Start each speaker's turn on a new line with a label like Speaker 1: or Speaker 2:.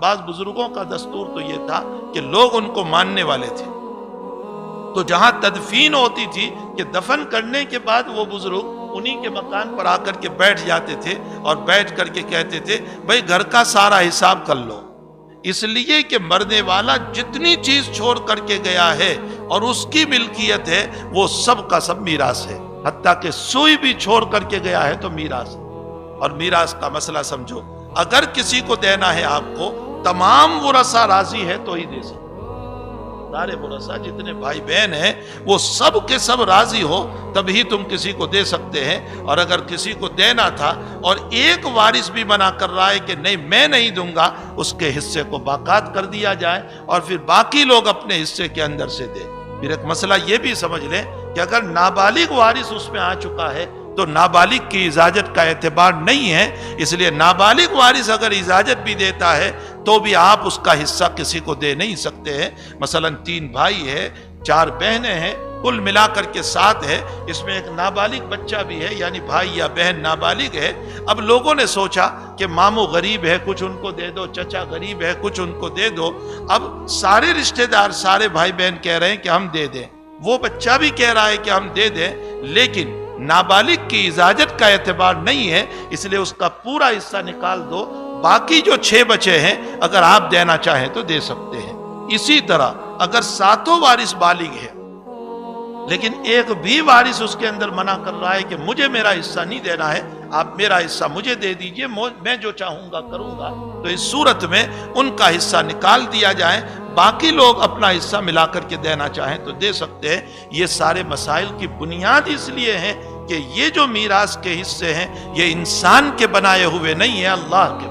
Speaker 1: بعض بزرگوں کا دستور تو یہ تھا کہ لوگ ان کو ماننے والے تھے، تو جہاں تدفین ہوتی تھی کہ دفن کرنے کے بعد وہ بزرگ انہی کے مکان پر آ کر کے بیٹھ جاتے تھے اور بیٹھ کر کے کہتے تھے بھائی گھر کا سارا حساب کر لو، اس لیے کہ مرنے والا جتنی چیز چھوڑ کر کے گیا ہے اور اس کی ملکیت ہے وہ سب کا سب میراث ہے، حتیٰ کہ سوئی بھی چھوڑ کر کے گیا ہے تو میراث ہے۔ اور میراث کا مسئلہ سمجھو، اگر کسی کو دینا ہے آپ کو، تمام ورثہ راضی ہے تو ہی دے سکتے، سارے ورثہ جتنے بھائی بہن ہیں وہ سب کے سب راضی ہو تبھی تم کسی کو دے سکتے ہیں۔ اور اگر کسی کو دینا تھا اور ایک وارث بھی منع کر رہا ہے کہ نہیں میں نہیں دوں گا، اس کے حصے کو باقات کر دیا جائے اور پھر باقی لوگ اپنے حصے کے اندر سے دیں۔ پھر ایک مسئلہ یہ بھی سمجھ لیں کہ اگر نابالغ وارث اس میں آ چکا ہے تو نابالغ کی اجازت کا اعتبار نہیں ہے، اس لیے نابالغ وارث اگر اجازت بھی دیتا ہے تو بھی آپ اس کا حصہ کسی کو دے نہیں سکتے ہیں۔ مثلا 3 بھائی ہے، 4 بہنیں ہیں، کل ملا کر کے 7 ہے، اس میں ایک نابالغ بچہ بھی ہے، یعنی بھائی یا بہن نابالغ ہے۔ اب لوگوں نے سوچا کہ ماموں غریب ہے کچھ ان کو دے دو، چچا غریب ہے کچھ ان کو دے دو۔ اب سارے رشتہ دار، سارے بھائی بہن کہہ رہے ہیں کہ ہم دے دیں، وہ بچہ بھی کہہ رہا ہے کہ ہم دے دیں، لیکن نابالغ کی اجازت کا اعتبار نہیں ہے، اس لیے اس کا پورا حصہ نکال دو، باقی جو 6 بچے ہیں اگر آپ دینا چاہیں تو دے سکتے ہیں۔ اسی طرح اگر 7 وارث بالغ ہے لیکن ایک بھی وارث اس کے اندر منع کر رہا ہے کہ مجھے میرا حصہ نہیں دینا ہے، آپ میرا حصہ مجھے دے دیجئے، میں جو چاہوں گا کروں گا، تو اس صورت میں ان کا حصہ نکال دیا جائے، باقی لوگ اپنا حصہ ملا کر کے دینا چاہیں تو دے سکتے ہیں۔ یہ سارے مسائل کی بنیاد اس لیے ہیں کہ یہ جو میراث کے حصے ہیں یہ انسان کے بنائے ہوئے نہیں ہیں، اللہ کے